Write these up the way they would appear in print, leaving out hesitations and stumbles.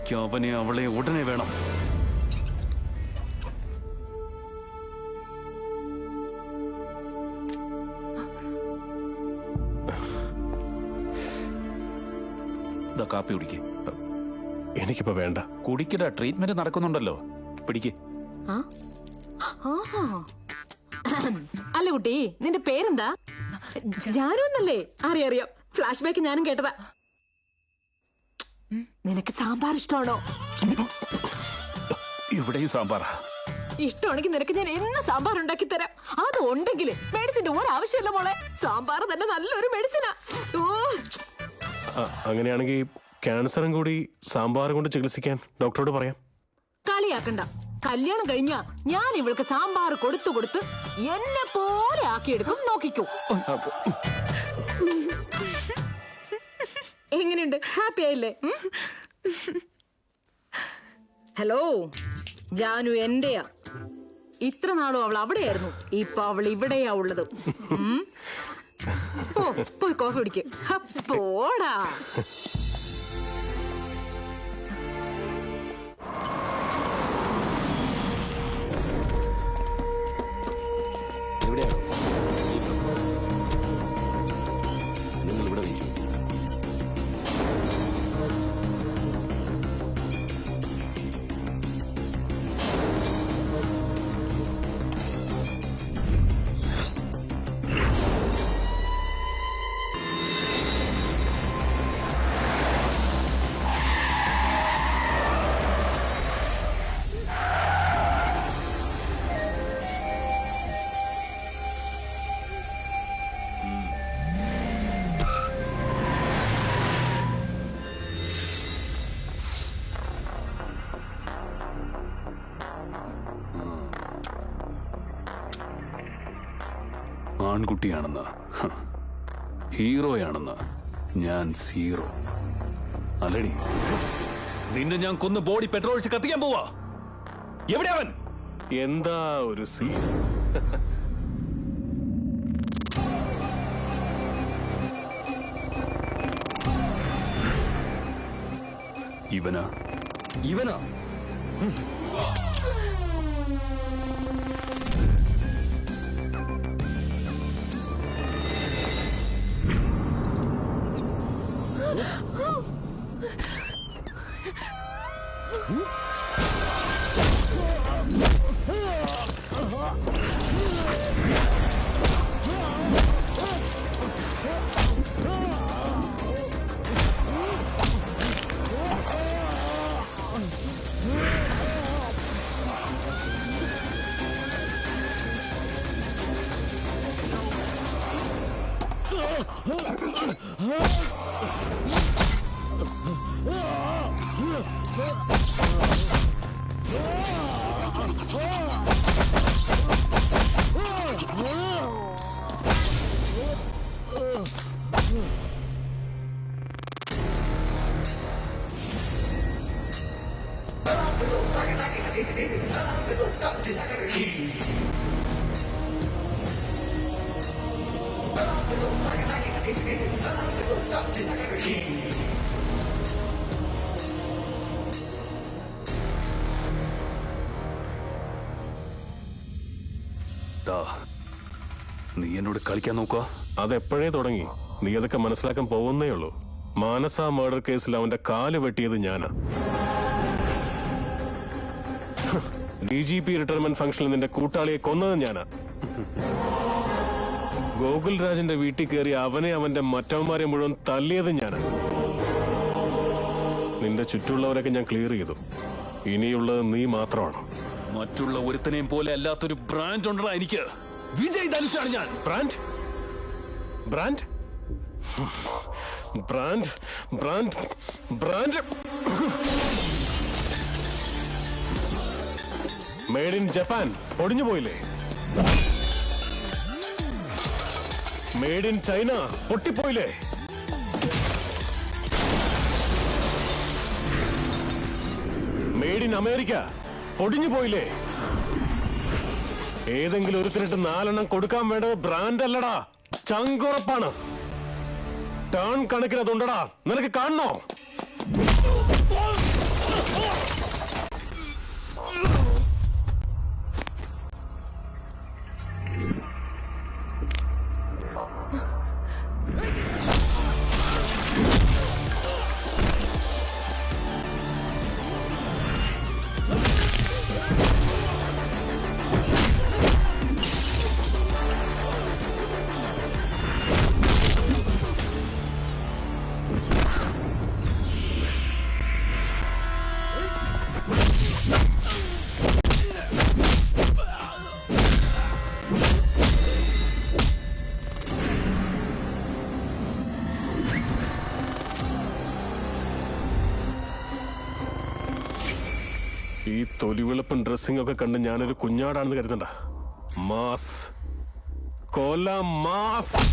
എനിക്ക് അവനെ അവളെ ഉടനെ വേണം. കാപ്പി കുടിക്ക്. എനിക്കിപ്പോ വേണ്ട. കുടിക്കട, ട്രീറ്റ്മെന്റ് നടക്കുന്നുണ്ടല്ലോ. പിടിക്ക്. അല്ല കുട്ടി, നിന്റെ പേരെന്താ? ജാനു എന്നല്ലേ? അറിയാം, ഫ്ലാഷ് ബാക്ക് ഞാനും കേട്ടതാ. നിനക്ക് സാമ്പാർ ഇഷ്ടമാണോ? ഇവിടെയും സാമ്പാറാ. ഇഷ്ടമാണെങ്കിൽ നിനക്ക് ഞാൻ എന്ന് സാമ്പാർ ഉണ്ടാക്കി തരാം. അത് ഉണ്ടെങ്കിൽ മെഡിസിന്റെ ഒരാവശ്യമില്ല മോളെ. സാമ്പാർ തന്നെ നല്ലൊരു മെഡിസിനാ. അങ്ങനെയാണെങ്കിൽ ക്യാൻസറും കൂടി സാമ്പാറും കൊണ്ട് ചികിത്സിക്കാൻ ഡോക്ടറോട് പറയാം. കളിയാക്കണ്ട. കല്യാണം കഴിഞ്ഞാ ഞാൻ ഇവൾക്ക് സാമ്പാർ കൊടുത്തു കൊടുത്ത് എന്നെ പോലെ ആക്കിയെടുക്കും. നോക്കിക്കോ. എങ്ങനെയുണ്ട്? ഹാപ്പി ആയില്ലേ? ഹലോ, ജാനു എന്റെയാ. ഇത്ര നാളും അവൾ അവിടെയായിരുന്നു, ഇപ്പൊ അവൾ ഇവിടെയാ ഉള്ളത്. പോയി കോഫി കുടിക്ക്. പോടാ. എവിടെയാണോ നിങ്ങൾ ഇവിടെ വയ്ക്കും? ആൺകുട്ടിയാണെന്ന്, ഹീറോയാണെന്ന് ഞാൻ സീറോ. അല്ലടി, നിന്നെ ഞാൻ കൊന്ന് ബോഡി പെട്രോൾ ഒഴിച്ച് കത്തിക്കാൻ പോവാ. എവിടെ അവൻ? എന്താ ഒരു സീൻ. ഇവനാ? നീ എന്നോട് കളിക്കാൻ നോക്കുക. അതെപ്പോഴേ തുടങ്ങി. നീ അതൊക്കെ മനസ്സിലാക്കാൻ പോകുന്നേ ഉള്ളൂ. മാനസ മർഡർ കേസിൽ അവന്റെ കാല് വെട്ടിയത് ഞാനാ. DGP റിട്ടയർമെന്റ് ഫംഗ്ഷനിൽ നിന്റെ കൂട്ടാളിയെ കൊന്നത് ഞാനാ. ഗോകുൽ രാജിന്റെ വീട്ടിൽ കയറി അവനെ അവന്റെ മറ്റവന്മാരെ മുഴുവൻ തല്ലിയത് ഞാനാ. നിന്റെ ചുറ്റുള്ളവരൊക്കെ ഞാൻ ക്ലിയർ ചെയ്തു. ഇനിയുള്ളത് നീ മാത്രമാണ്. മറ്റുള്ള ഒരുത്തനെയും പോലെ അല്ലാത്തൊരു ബ്രാൻഡ് ഉണ്ടോ എനിക്ക്. വിജയ് ധനുഷാണ് ഞാൻ. Brand brand brand brand brand made in Japan ഒടിഞ്ഞു പോയില്ലേ? മെയ്ഡ് ഇൻ ചൈന പൊട്ടിപ്പോയില്ലേ? മെയ്ഡ് ഇൻ അമേരിക്ക ഒടിഞ്ഞു പോയില്ലേ? ഏതെങ്കിലും ഒരുത്തിനിട്ട് 4 എണ്ണം കൊടുക്കാൻ വേണ്ടത് ബ്രാൻഡ് അല്ലടാ, ചങ്കുറപ്പാണ്. ടേൺ കണക്കിന് അതുണ്ടടാ. നിനക്ക് കാണണോ? തൊലിവെളുപ്പും ഡ്രസ്സിംഗ് ഒക്കെ കണ്ട് ഞാനൊരു കുഞ്ഞാടാണെന്ന് കരുതണ്ട. മാസ്, കൊല മാസ്.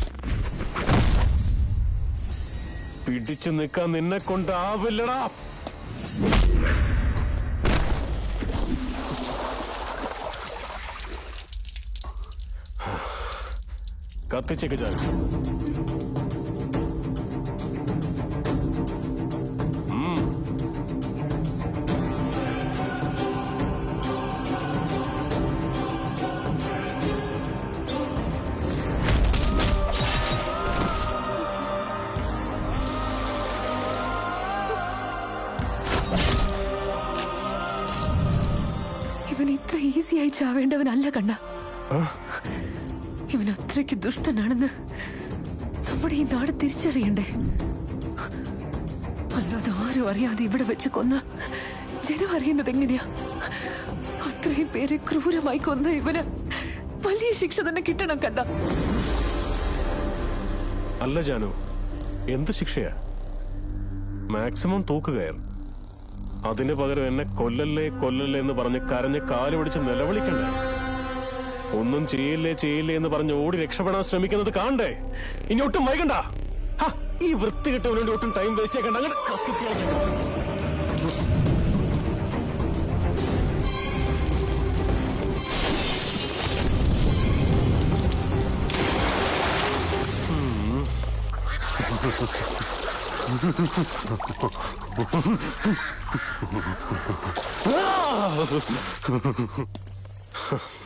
പിടിച്ചു നിൽക്കാൻ നിന്നെ കൊണ്ടാവില്ലടാ. കത്തിച്ചേക്ക് ചാൻ. ഇവൻ ഇത്ര ഈസിയായി ചാവേണ്ടവനല്ല കണ്ണ. ഇവൻ അത്രയ്ക്ക് ദുഷ്ടനാണെന്ന് നമ്മുടെ ഈ നാട് തിരിച്ചറിയണ്ടേ? അല്ലാതെ ആരും അറിയാതെ ഇവിടെ വെച്ച് കൊന്ന ജനം അറിയുന്നത് എങ്ങനെയാ? അത്രയും പേരെ ക്രൂരമായി കൊന്ന ഇവന് വലിയ ശിക്ഷ തന്നെ കിട്ടണം കണ്ട. അല്ല ജാനു, എന്ത് ശിക്ഷയാ? മാക്സിമം തൂക്കുകയർ. അതിന് പകരം എന്നെ കൊല്ലല്ലേ കൊല്ലല്ലേ എന്ന് പറഞ്ഞ് കരഞ്ഞ് കാല് പിടിച്ച് നിലവിളിക്കണ്ടേ? ഒന്നും ചെയ്യില്ലേ ചെയ്യില്ലേ എന്ന് പറഞ്ഞ് ഓടി രക്ഷപ്പെടാൻ ശ്രമിക്കുന്നത് കാണണ്ടേ? ഇനി ഒട്ടും വൈകണ്ട. ഈ വൃത്തി കിട്ടവനോട് ഒട്ടും ടൈം വേസ്റ്റ് ആക്കണ്ട. അങ്ങനെ കത്തിച്ച് കളയണ്ട.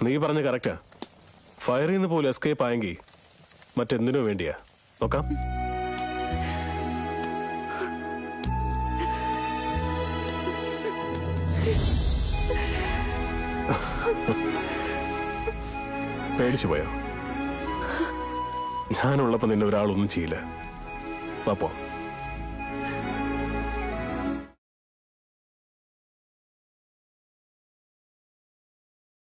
നീ പറഞ്ഞ കറക്റ്റാ. ഫയറിൽ നിന്ന് പോലും എസ്കേപ്പ് ആയെങ്കിൽ മറ്റെന്തിനു വേണ്ടിയാ? നോക്കാം. പേടിച്ചു പോയോ? ഞാനുള്ളപ്പോ നിന്നെ ഒരാളൊന്നും ചെയ്യില്ല. പാപ്പോ